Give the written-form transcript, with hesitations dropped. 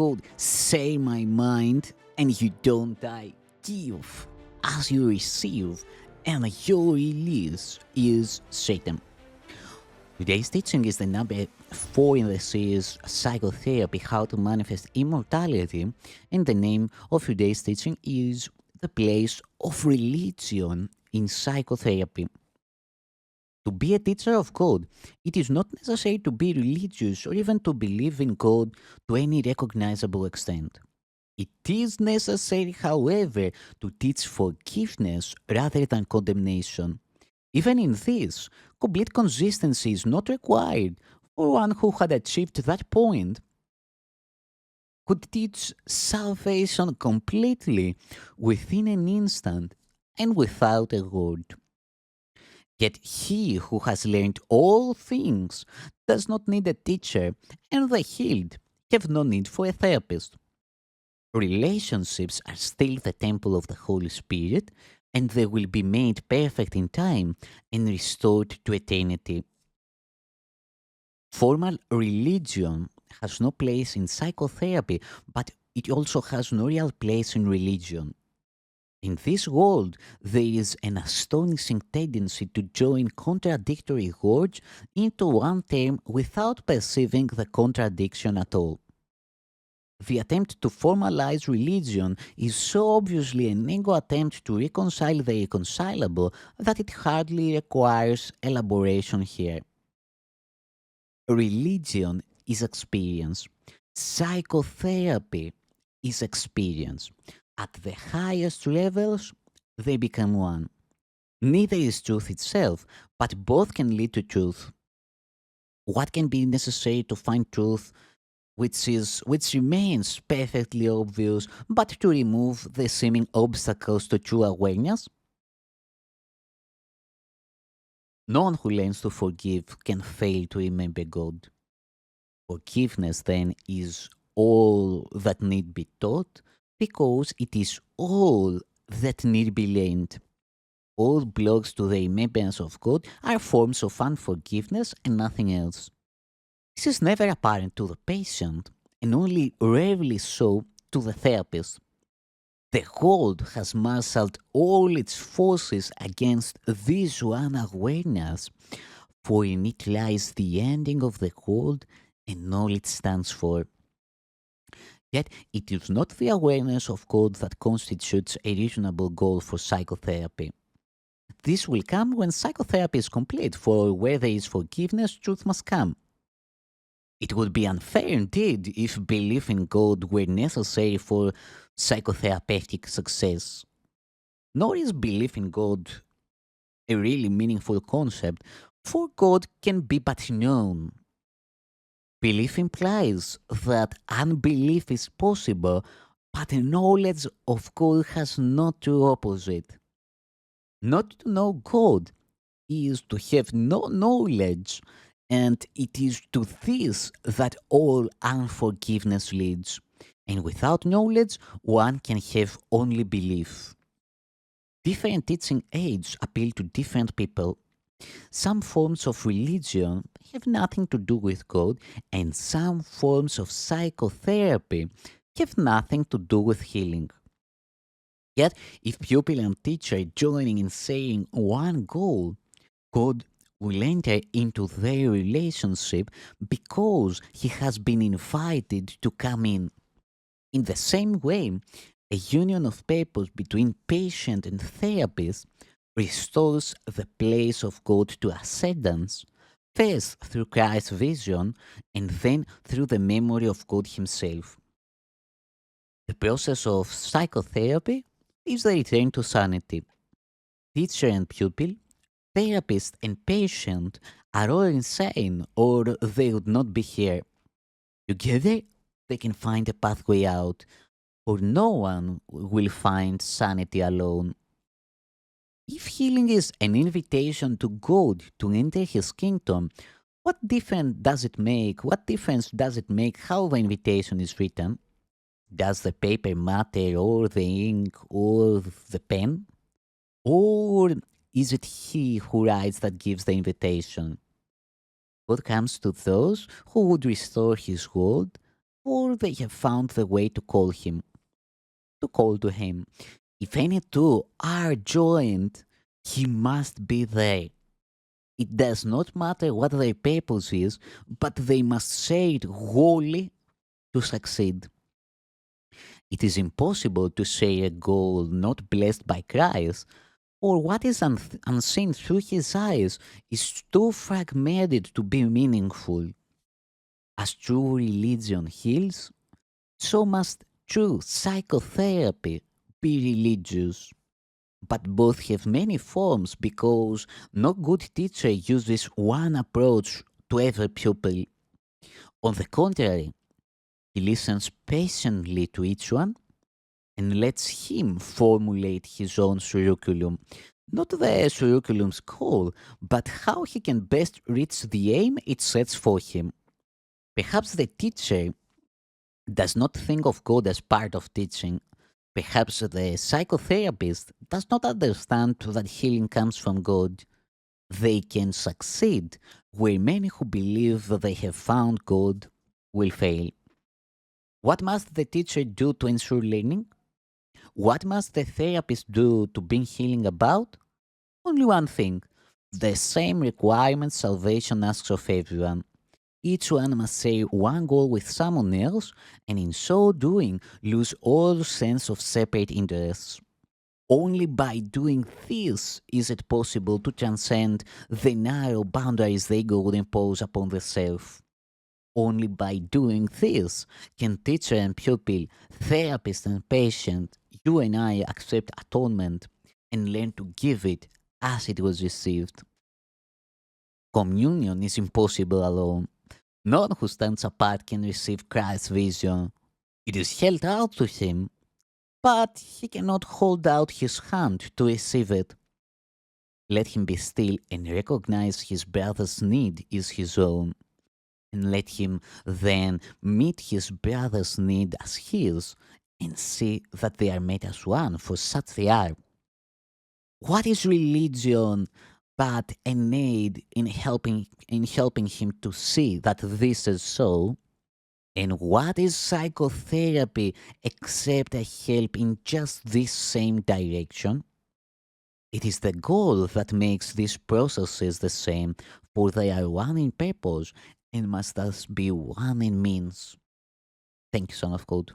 called Say My Mind, and you don't die. Give as you receive, and your release is Satan. Today's teaching is the number 4 in the series Psychotherapy, How to Manifest Immortality, and the name of today's teaching is The Place of Religion in Psychotherapy. To be a teacher of God, it is not necessary to be religious or even to believe in God to any recognizable extent. It is necessary, however, to teach forgiveness rather than condemnation. Even in this, complete consistency is not required, for one who had achieved that point could teach salvation completely within an instant and without a word. Yet he who has learned all things does not need a teacher, and the healed have no need for a therapist. Relationships are still the temple of the Holy Spirit, and they will be made perfect in time and restored to eternity. Formal religion has no place in psychotherapy, but it also has no real place in religion. In this world, there is an astonishing tendency to join contradictory words into one term without perceiving the contradiction at all. The attempt to formalize religion is so obviously an ego attempt to reconcile the irreconcilable that it hardly requires elaboration here. Religion is experience. Psychotherapy is experience. At the highest levels, they become one. Neither is truth itself, but both can lead to truth. What can be necessary to find truth which remains perfectly obvious, but to remove the seeming obstacles to true awareness? No one who learns to forgive can fail to remember God. Forgiveness, then, is all that need be taught because it is all that need be learned. All blocks to the remembrance of God are forms of unforgiveness and nothing else. This is never apparent to the patient and only rarely so to the therapist. The world has marshaled all its forces against this one awareness, for in it lies the ending of the world and all it stands for. Yet it is not the awareness of God that constitutes a reasonable goal for psychotherapy. This will come when psychotherapy is complete, for where there is forgiveness, truth must come. It would be unfair indeed if belief in God were necessary for psychotherapeutic success. Nor is belief in God a really meaningful concept, for God can be but known. Belief implies that unbelief is possible, but knowledge of God has no true opposite. Not to know God is to have no knowledge, and it is to this that all unforgiveness leads. And without knowledge, one can have only belief. Different teaching aids appeal to different people. Some forms of religion have nothing to do with God, and some forms of psychotherapy have nothing to do with healing. Yet, if pupil and teacher joining in saying one goal, God will enter into their relationship because he has been invited to come in. In the same way, a union of purpose between patient and therapist restores the place of God to ascendance, first through Christ's vision and then through the memory of God himself. The process of psychotherapy is the return to sanity. Teacher and pupil, therapist and patient are all insane or they would not be here. Together, they can find a pathway out, for no one will find sanity alone. If healing is an invitation to God to enter his kingdom, what difference does it make? What difference does it make how the invitation is written? Does the paper matter, or the ink, or the pen? Or is it he who writes that gives the invitation? God comes to those who would restore his world, or they have found the way to call to him. If any two are joined, he must be there. It does not matter what their purpose is, but they must share it wholly to succeed. It is impossible to share a goal not blessed by Christ, or what is unseen through his eyes is too fragmented to be meaningful. As true religion heals, so must true psychotherapy be religious. But both have many forms because no good teacher uses one approach to every pupil. On the contrary, he listens patiently to each one and lets him formulate his own curriculum. Not the curriculum's goal, but how he can best reach the aim it sets for him. Perhaps the teacher does not think of God as part of teaching. Perhaps the psychotherapist does not understand that healing comes from God. They can succeed where many who believe they have found God will fail. What must the teacher do to ensure learning? What must the therapist do to bring healing about? Only one thing. The same requirement salvation asks of everyone. Each one must share one goal with someone else, and in so doing, lose all sense of separate interests. Only by doing this is it possible to transcend the narrow boundaries the ego would impose upon the self. Only by doing this can teacher and pupil, therapist and patient, you and I accept atonement and learn to give it as it was received. Communion is impossible alone. No one who stands apart can receive Christ's vision. It is held out to him, but he cannot hold out his hand to receive it. Let him be still and recognize his brother's need is his own, and let him then meet his brother's need as his, and see that they are made as one, for such they are. What is religion but an aid in helping him to see that this is so? And what is psychotherapy except a help in just this same direction? It is the goal that makes these processes the same, for they are one in purpose and must thus be one in means. Thank you, Son of Code.